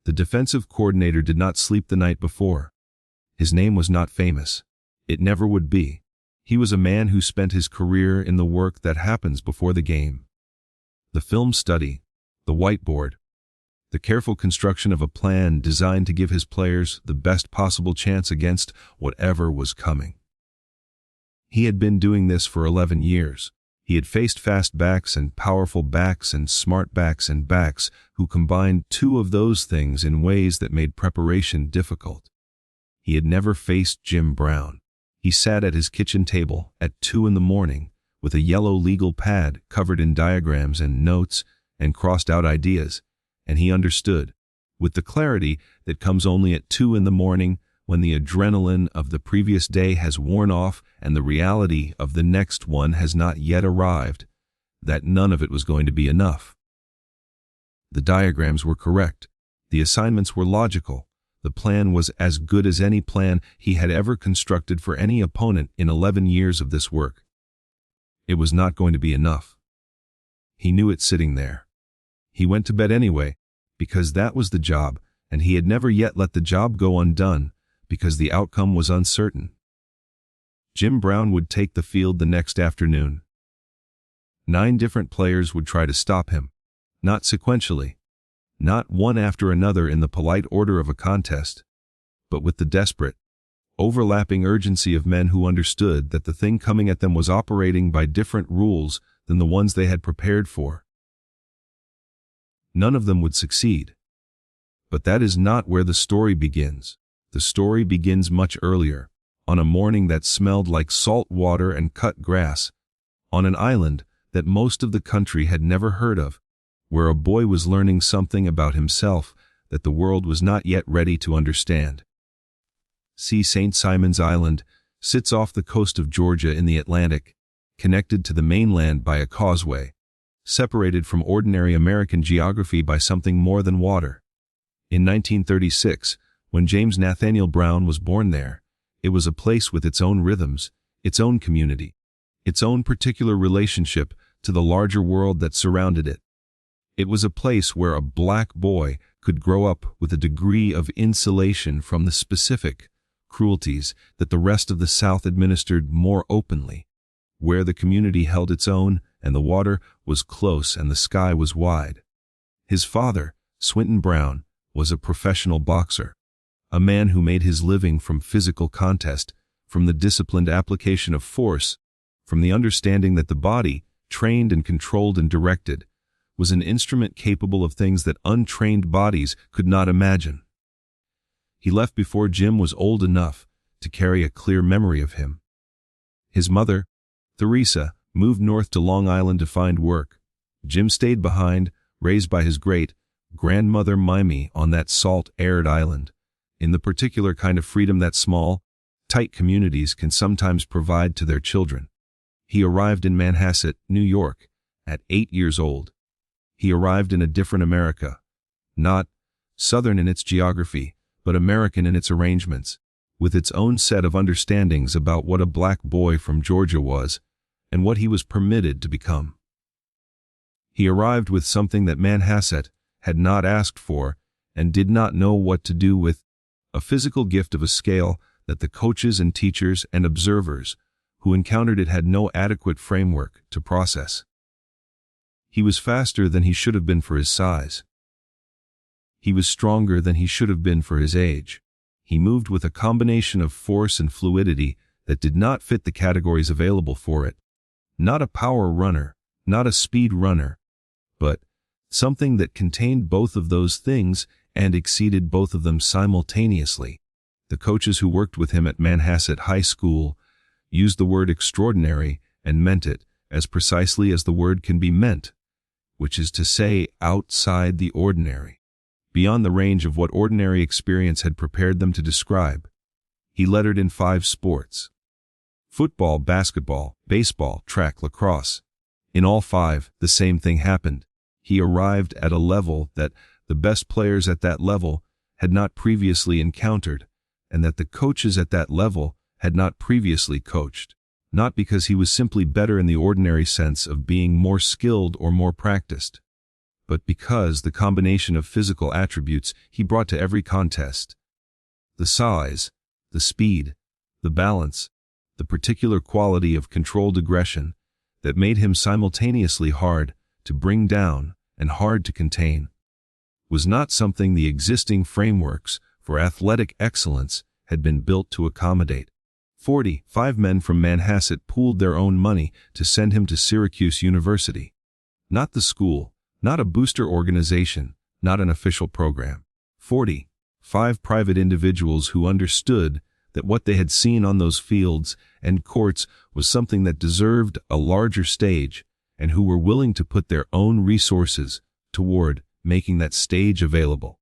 The defensive coordinator did not sleep the night before. His name was not famous. It never would be. He was a man who spent his career in the work that happens before the game. The film study, the whiteboard, the careful construction of a plan designed to give his players the best possible chance against whatever was coming. He had been doing this for 11 years. He had faced fast backs and powerful backs and smart backs and backs who combined two of those things in ways that made preparation difficult. He had never faced Jim Brown. He sat at his kitchen table at 2 a.m. with a yellow legal pad covered in diagrams and notes and crossed out ideas, and he understood, with the clarity that comes only at 2 a.m. when the adrenaline of the previous day has worn off and the reality of the next one has not yet arrived, that none of it was going to be enough. The diagrams were correct. The assignments were logical. The plan was as good as any plan he had ever constructed for any opponent in 11 years of this work. It was not going to be enough. He knew it sitting there. He went to bed anyway, because that was the job, and he had never yet let the job go undone, because the outcome was uncertain. Jim Brown would take the field the next afternoon. 9 different players would try to stop him, not sequentially, not one after another in the polite order of a contest, but with the desperate, overlapping urgency of men who understood that the thing coming at them was operating by different rules than the ones they had prepared for. None of them would succeed. But that is not where the story begins. The story begins much earlier, on a morning that smelled like salt water and cut grass, on an island that most of the country had never heard of, where a boy was learning something about himself that the world was not yet ready to understand. See, St. Simon's Island sits off the coast of Georgia in the Atlantic, connected to the mainland by a causeway, separated from ordinary American geography by something more than water. In 1936, when James Nathaniel Brown was born there, it was a place with its own rhythms, its own community, its own particular relationship to the larger world that surrounded it. It was a place where a black boy could grow up with a degree of insulation from the specific cruelties that the rest of the South administered more openly, where the community held its own and the water was close and the sky was wide. His father, Swinton Brown, was a professional boxer, a man who made his living from physical contest, from the disciplined application of force, from the understanding that the body, trained and controlled and directed, was an instrument capable of things that untrained bodies could not imagine. He left before Jim was old enough to carry a clear memory of him. His mother, Theresa, moved north to Long Island to find work. Jim stayed behind, raised by his great-grandmother Mimie on that salt-aired island, in the particular kind of freedom that small, tight communities can sometimes provide to their children. He arrived in Manhasset, New York, at 8 years old. He arrived in a different America, not Southern in its geography, but American in its arrangements, with its own set of understandings about what a black boy from Georgia was and what he was permitted to become. He arrived with something that Manhasset had not asked for and did not know what to do with, a physical gift of a scale that the coaches and teachers and observers who encountered it had no adequate framework to process. He was faster than he should have been for his size. He was stronger than he should have been for his age. He moved with a combination of force and fluidity that did not fit the categories available for it. Not a power runner, not a speed runner, but something that contained both of those things and exceeded both of them simultaneously. The coaches who worked with him at Manhasset High School used the word extraordinary and meant it as precisely as the word can be meant, which is to say outside the ordinary, beyond the range of what ordinary experience had prepared them to describe. He lettered in 5 sports: football, basketball, baseball, track, lacrosse. In all 5, the same thing happened. He arrived at a level that the best players at that level had not previously encountered, and that the coaches at that level had not previously coached, not because he was simply better in the ordinary sense of being more skilled or more practiced, but because the combination of physical attributes he brought to every contest. The size, the speed, the balance, the particular quality of controlled aggression that made him simultaneously hard to bring down and hard to contain, was not something the existing frameworks for athletic excellence had been built to accommodate. 45 men from Manhasset pooled their own money to send him to Syracuse University. Not the school, not a booster organization, not an official program. 45 private individuals who understood that what they had seen on those fields and courts was something that deserved a larger stage, and who were willing to put their own resources toward making that stage available.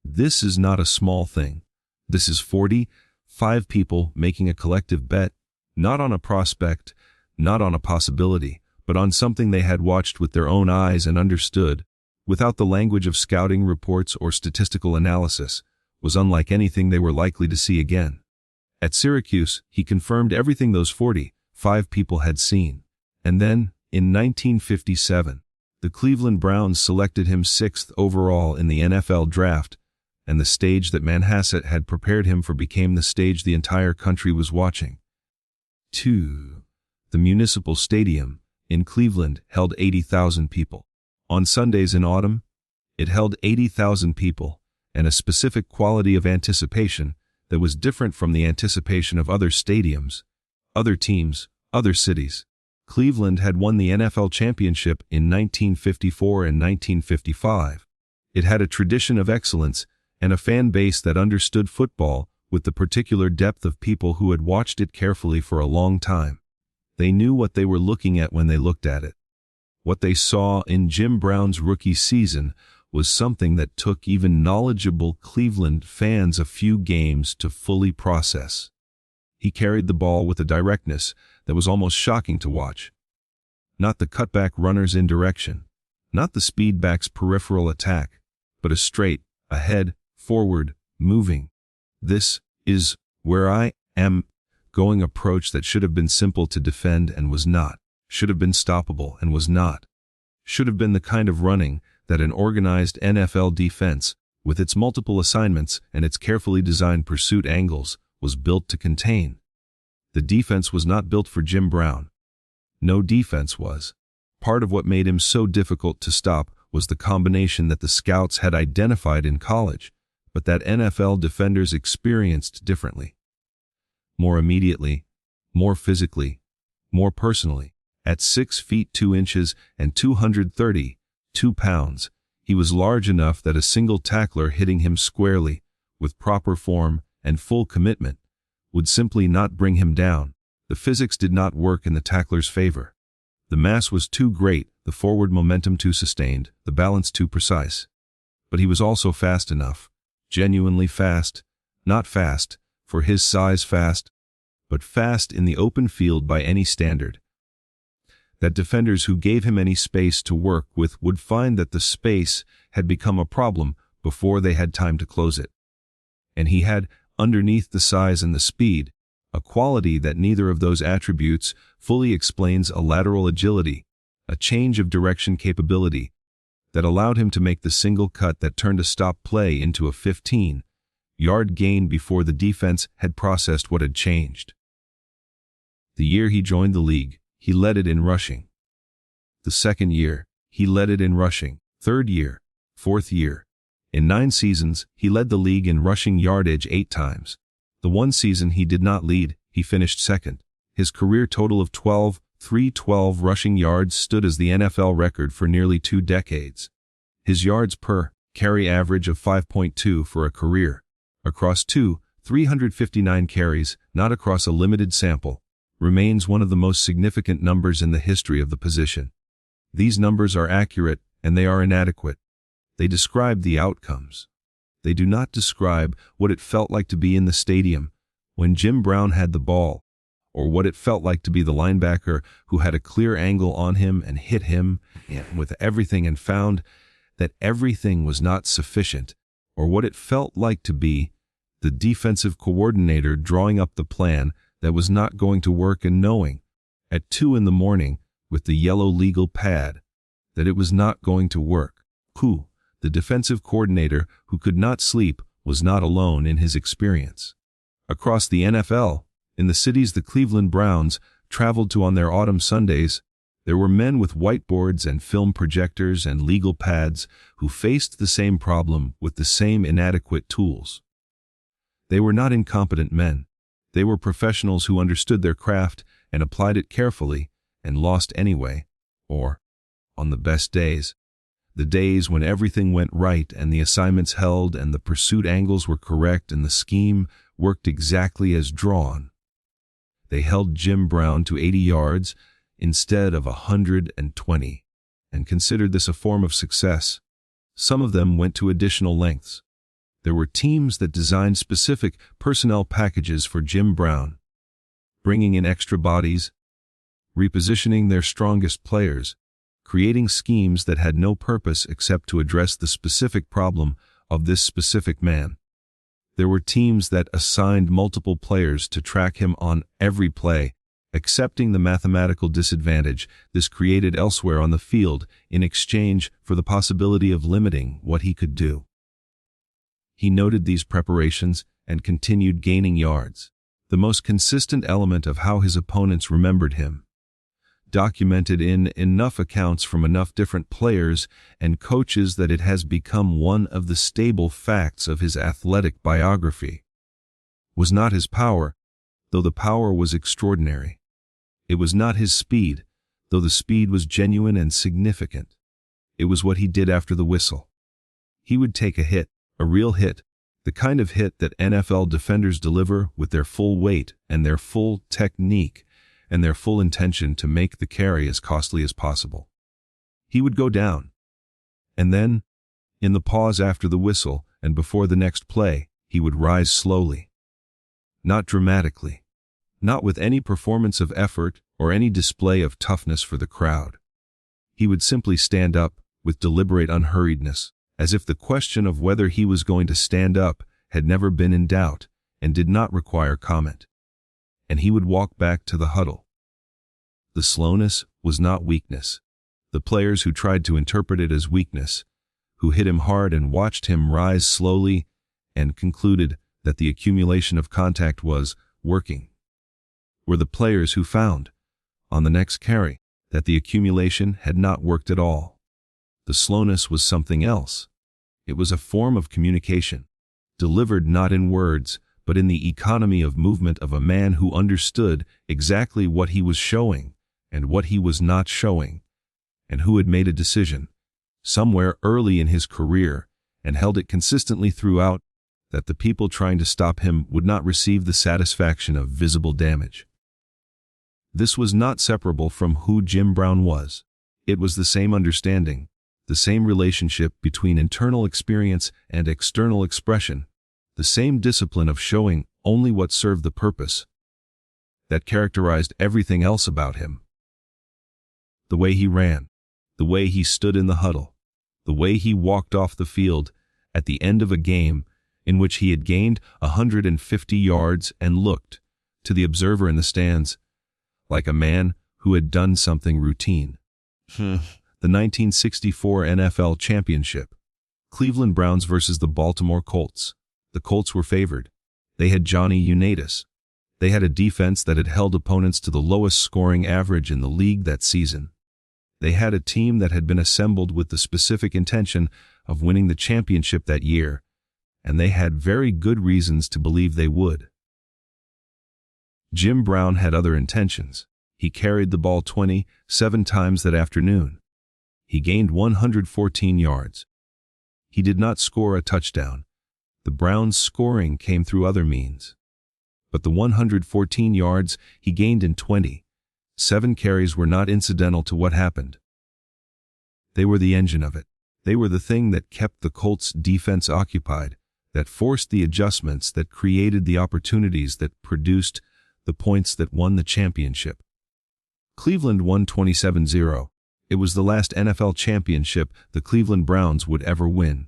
This is not a small thing. This is 45 people making a collective bet, not on a prospect, not on a possibility, but on something they had watched with their own eyes and understood, without the language of scouting reports or statistical analysis, was unlike anything they were likely to see again. At Syracuse, he confirmed everything those 45 people had seen. And then, in 1957, the Cleveland Browns selected him 6th overall in the NFL draft, and the stage that Manhasset had prepared him for became the stage the entire country was watching. 2. The Municipal Stadium in Cleveland held 80,000 people. On Sundays in autumn, it held 80,000 people, and a specific quality of anticipation that was different from the anticipation of other stadiums, other teams, other cities. Cleveland had won the NFL championship in 1954 and 1955. It had a tradition of excellence and a fan base that understood football with the particular depth of people who had watched it carefully for a long time. They knew what they were looking at when they looked at it. What they saw in Jim Brown's rookie season was something that took even knowledgeable Cleveland fans a few games to fully process. He carried the ball with a directness that was almost shocking to watch. Not the cutback runner's indirection, not the speedback's peripheral attack, but a straight, ahead, forward, moving. This is where I am going approach that should have been simple to defend and was not, should have been stoppable and was not, should have been the kind of running that an organized NFL defense, with its multiple assignments and its carefully designed pursuit angles, was built to contain. The defense was not built for Jim Brown. No defense was. Part of what made him so difficult to stop was the combination that the scouts had identified in college, but that NFL defenders experienced differently. More immediately, more physically, more personally. At 6 feet 2 inches and 232 pounds, he was large enough that a single tackler hitting him squarely, with proper form and full commitment, would simply not bring him down. The physics did not work in the tackler's favor. The mass was too great, the forward momentum too sustained, the balance too precise. But he was also fast enough, genuinely fast, not fast, for his size fast, but fast in the open field by any standard, that defenders who gave him any space to work with would find that the space had become a problem before they had time to close it. And he had, underneath the size and the speed, a quality that neither of those attributes fully explains: a lateral agility, a change of direction capability, that allowed him to make the single cut that turned a stop play into a 15-yard gain before the defense had processed what had changed. The year he joined the league, he led it in rushing. The second year, he led it in rushing. Third year, fourth year. In 9 seasons, he led the league in rushing yardage 8 times. The one season he did not lead, he finished second. His career total of 312 rushing yards stood as the NFL record for nearly 2 decades. His yards per carry average of 5.2 for a career, across 359 carries, not across a limited sample, remains one of the most significant numbers in the history of the position. These numbers are accurate, and they are inadequate. They describe the outcomes. They do not describe what it felt like to be in the stadium when Jim Brown had the ball, or what it felt like to be the linebacker who had a clear angle on him and hit him with everything and found that everything was not sufficient, or what it felt like to be the defensive coordinator drawing up the plan that was not going to work and knowing, at 2 in the morning, with the yellow legal pad, that it was not going to work. Koo, the defensive coordinator who could not sleep, was not alone in his experience. Across the NFL, in the cities the Cleveland Browns traveled to on their autumn Sundays, there were men with whiteboards and film projectors and legal pads who faced the same problem with the same inadequate tools. They were not incompetent men. They were professionals who understood their craft and applied it carefully and lost anyway, or, on the best days, the days when everything went right and the assignments held and the pursuit angles were correct and the scheme worked exactly as drawn. They held Jim Brown to 80 yards instead of 120, and considered this a form of success. Some of them went to additional lengths. There were teams that designed specific personnel packages for Jim Brown, bringing in extra bodies, repositioning their strongest players, creating schemes that had no purpose except to address the specific problem of this specific man. There were teams that assigned multiple players to track him on every play, accepting the mathematical disadvantage this created elsewhere on the field in exchange for the possibility of limiting what he could do. He noted these preparations and continued gaining yards, the most consistent element of how his opponents remembered him, documented in enough accounts from enough different players and coaches that it has become one of the stable facts of his athletic biography. Was not his power, though the power was extraordinary. It was not his speed, though the speed was genuine and significant. It was what he did after the whistle. He would take a hit, a real hit, the kind of hit that NFL defenders deliver with their full weight and their full technique and their full intention to make the carry as costly as possible. He would go down. And then, in the pause after the whistle and before the next play, he would rise slowly. Not dramatically. Not with any performance of effort or any display of toughness for the crowd. He would simply stand up with deliberate unhurriedness, as if the question of whether he was going to stand up had never been in doubt and did not require comment. And he would walk back to the huddle. The slowness was not weakness. The players who tried to interpret it as weakness, who hit him hard and watched him rise slowly and concluded that the accumulation of contact was working, were the players who found, on the next carry, that the accumulation had not worked at all. The slowness was something else. It was a form of communication, delivered not in words, but in the economy of movement of a man who understood exactly what he was showing and what he was not showing, and who had made a decision, somewhere early in his career, and held it consistently throughout, that the people trying to stop him would not receive the satisfaction of visible damage. This was not separable from who Jim Brown was. It was the same understanding, the same relationship between internal experience and external expression, the same discipline of showing only what served the purpose, that characterized everything else about him. The way he ran, the way he stood in the huddle, the way he walked off the field at the end of a game in which he had gained 150 yards and looked, to the observer in the stands, like a man who had done something routine. The 1964 NFL Championship. Cleveland Browns versus the Baltimore Colts. The Colts were favored. They had Johnny Unitas. They had a defense that had held opponents to the lowest scoring average in the league that season. They had a team that had been assembled with the specific intention of winning the championship that year, and they had very good reasons to believe they would. Jim Brown had other intentions. He carried the ball 27 times that afternoon. He gained 114 yards. He did not score a touchdown. The Browns' scoring came through other means. But the 114 yards he gained in 27 carries were not incidental to what happened. They were the engine of it. They were the thing that kept the Colts' defense occupied, that forced the adjustments, that created the opportunities, that produced the points that won the championship. Cleveland won 27-0. It was the last NFL championship the Cleveland Browns would ever win.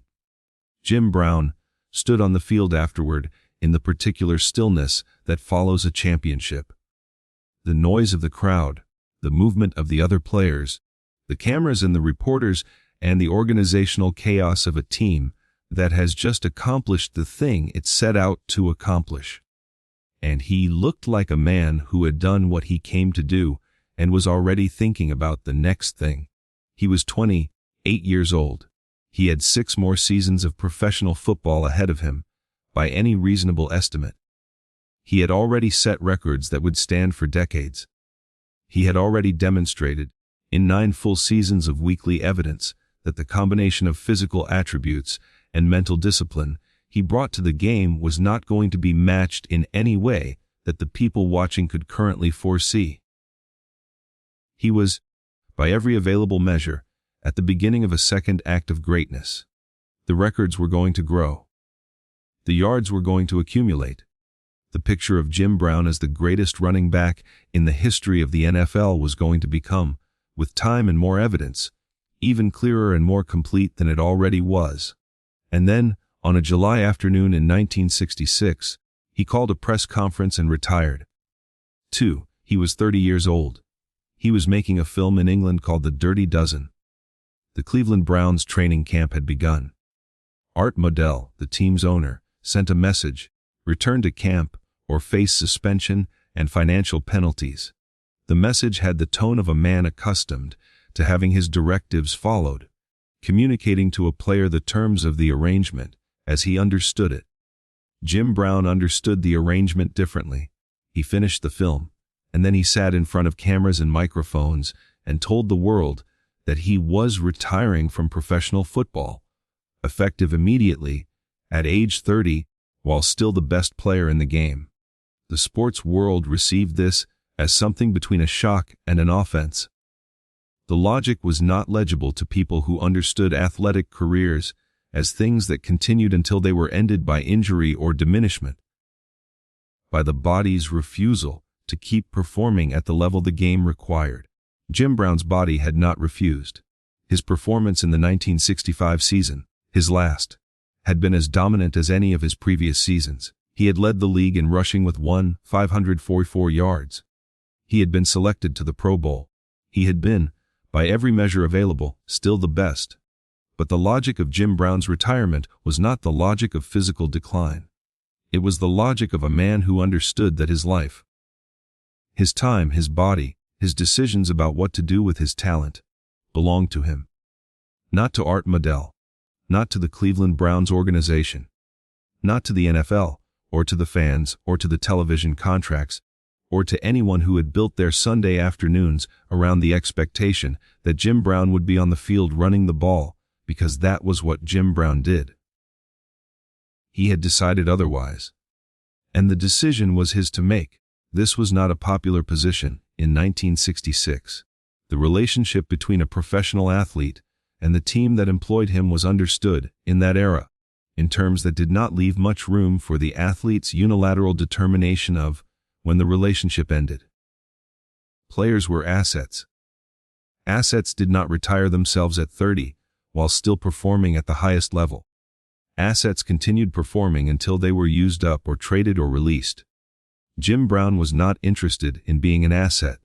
Jim Brown stood on the field afterward in the particular stillness that follows a championship. The noise of the crowd, the movement of the other players, the cameras and the reporters and the organizational chaos of a team that has just accomplished the thing it set out to accomplish. And he looked like a man who had done what he came to do and was already thinking about the next thing. He was 28 years old. He had 6 more seasons of professional football ahead of him, by any reasonable estimate. He had already set records that would stand for decades. He had already demonstrated, in 9 full seasons of weekly evidence, that the combination of physical attributes and mental discipline he brought to the game was not going to be matched in any way that the people watching could currently foresee. He was, by every available measure, at the beginning of a second act of greatness. The records were going to grow. The yards were going to accumulate. The picture of Jim Brown as the greatest running back in the history of the NFL was going to become, with time and more evidence, even clearer and more complete than it already was. And then, on a July afternoon in 1966, he called a press conference and retired. He was 30 years old. He was making a film in England called The Dirty Dozen. The Cleveland Browns training camp had begun. Art Modell, the team's owner, sent a message: return to camp or face suspension and financial penalties. The message had the tone of a man accustomed to having his directives followed, communicating to a player the terms of the arrangement as he understood it. Jim Brown understood the arrangement differently. He finished the film, and then he sat in front of cameras and microphones and told the world that he was retiring from professional football, effective immediately, at age 30, while still the best player in the game. The sports world received this as something between a shock and an offense. The logic was not legible to people who understood athletic careers as things that continued until they were ended by injury or diminishment, by the body's refusal to keep performing at the level the game required. Jim Brown's body had not refused. His performance in the 1965 season, his last, had been as dominant as any of his previous seasons. He had led the league in rushing with 544 yards. He had been selected to the Pro Bowl. He had been, by every measure available, still the best. But the logic of Jim Brown's retirement was not the logic of physical decline. It was the logic of a man who understood that his life, his time, his body, his decisions about what to do with his talent, belonged to him. Not to Art Modell, not to the Cleveland Browns organization, not to the NFL, or to the fans, or to the television contracts, or to anyone who had built their Sunday afternoons around the expectation that Jim Brown would be on the field running the ball, because that was what Jim Brown did. He had decided otherwise. And the decision was his to make. This was not a popular position in 1966. The relationship between a professional athlete and the team that employed him was understood, in that era, in terms that did not leave much room for the athlete's unilateral determination of when the relationship ended. Players were assets. Assets did not retire themselves at 30 while still performing at the highest level. Assets continued performing until they were used up or traded or released. Jim Brown was not interested in being an asset.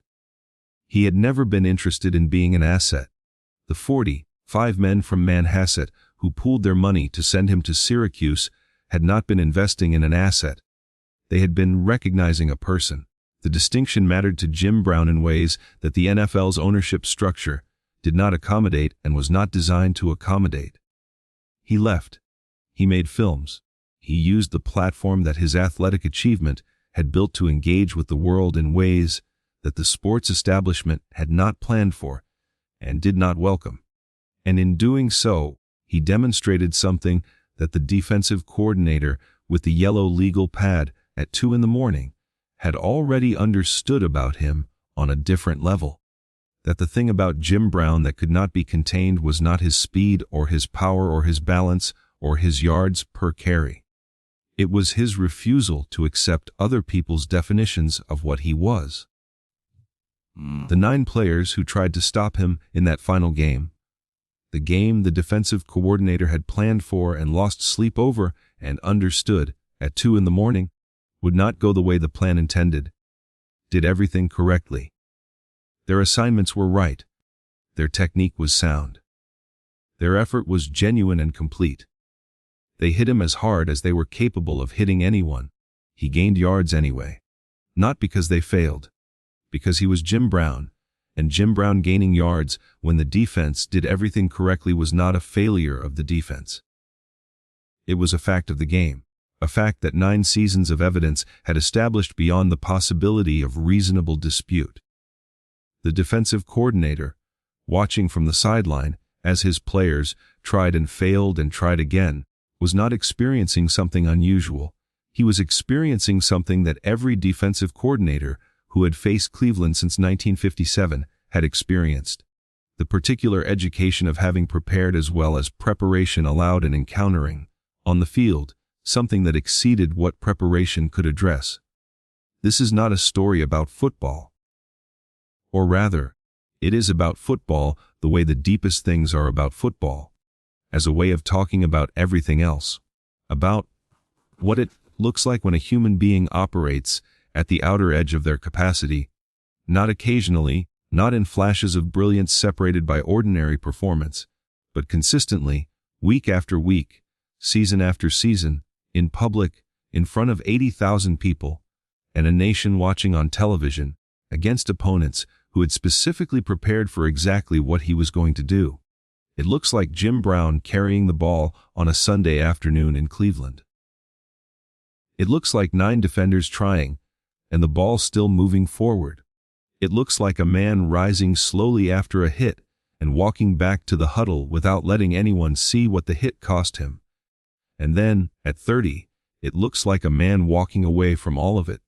He had never been interested in being an asset. The 45 men from Manhasset who pooled their money to send him to Syracuse had not been investing in an asset. They had been recognizing a person. The distinction mattered to Jim Brown in ways that the NFL's ownership structure did not accommodate and was not designed to accommodate. He left. He made films. He used the platform that his athletic achievement had built to engage with the world in ways that the sports establishment had not planned for and did not welcome. And in doing so, he demonstrated something that the defensive coordinator with the yellow legal pad at 2 a.m. had already understood about him on a different level. That the thing about Jim Brown that could not be contained was not his speed or his power or his balance or his yards per carry. It was his refusal to accept other people's definitions of what he was. The 9 players who tried to stop him in that final game, the game the defensive coordinator had planned for and lost sleep over and understood at 2 a.m, would not go the way the plan intended, did everything correctly. Their assignments were right. Their technique was sound. Their effort was genuine and complete. They hit him as hard as they were capable of hitting anyone. He gained yards anyway. Not because they failed. Because he was Jim Brown, and Jim Brown gaining yards when the defense did everything correctly was not a failure of the defense. It was a fact of the game, a fact that 9 seasons of evidence had established beyond the possibility of reasonable dispute. The defensive coordinator, watching from the sideline as his players tried and failed and tried again, was not experiencing something unusual. He was experiencing something that every defensive coordinator who had faced Cleveland since 1957 had experienced. The particular education of having prepared as well as preparation allowed in encountering, on the field, something that exceeded what preparation could address. This is not a story about football. Or rather, it is about football the way the deepest things are about football, as a way of talking about everything else, about what it looks like when a human being operates at the outer edge of their capacity, not occasionally, not in flashes of brilliance separated by ordinary performance, but consistently, week after week, season after season, in public, in front of 80,000 people, and a nation watching on television, against opponents who had specifically prepared for exactly what he was going to do. It looks like Jim Brown carrying the ball on a Sunday afternoon in Cleveland. It looks like 9 defenders trying, and the ball still moving forward. It looks like a man rising slowly after a hit and walking back to the huddle without letting anyone see what the hit cost him. And then, at 30, it looks like a man walking away from all of it.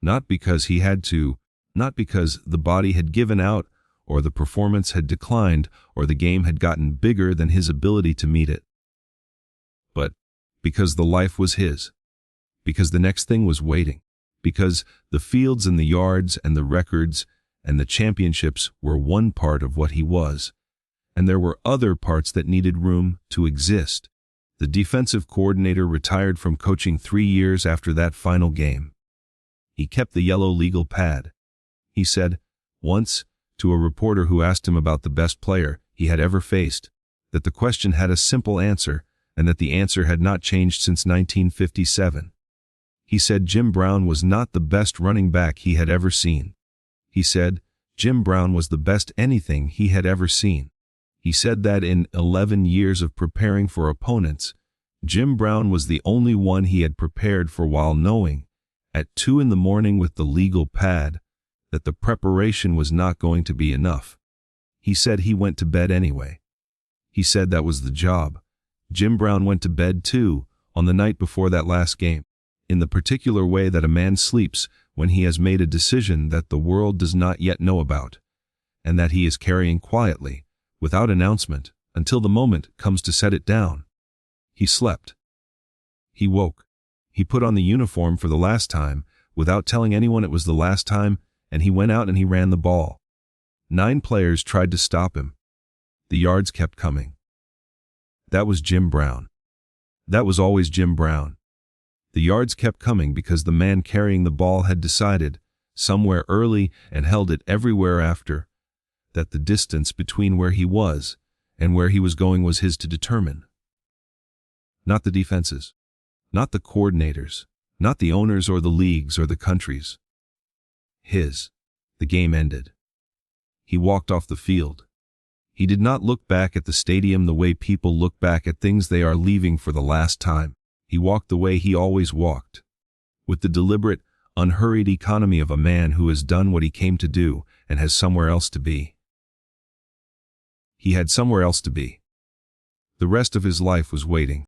Not because he had to, not because the body had given out, or the performance had declined, or the game had gotten bigger than his ability to meet it. But because the life was his. Because the next thing was waiting. Because the fields and the yards and the records and the championships were one part of what he was, and there were other parts that needed room to exist. The defensive coordinator retired from coaching 3 years after that final game. He kept the yellow legal pad. He said, once, to a reporter who asked him about the best player he had ever faced, that the question had a simple answer and that the answer had not changed since 1957. He said Jim Brown was not the best running back he had ever seen. He said Jim Brown was the best anything he had ever seen. He said that in 11 years of preparing for opponents, Jim Brown was the only one he had prepared for while knowing, at 2 a.m. with the legal pad, that the preparation was not going to be enough. He said he went to bed anyway. He said that was the job. Jim Brown went to bed too, on the night before that last game, in the particular way that a man sleeps when he has made a decision that the world does not yet know about, and that he is carrying quietly, without announcement, until the moment comes to set it down. He slept. He woke. He put on the uniform for the last time, without telling anyone it was the last time, and he went out and he ran the ball. 9 players tried to stop him. The yards kept coming. That was Jim Brown. That was always Jim Brown. The yards kept coming because the man carrying the ball had decided, somewhere early and held it everywhere after, that the distance between where he was and where he was going was his to determine. Not the defenses, not the coordinators, not the owners or the leagues or the countries. His. The game ended. He walked off the field. He did not look back at the stadium the way people look back at things they are leaving for the last time. He walked the way he always walked, with the deliberate, unhurried economy of a man who has done what he came to do and has somewhere else to be. He had somewhere else to be. The rest of his life was waiting.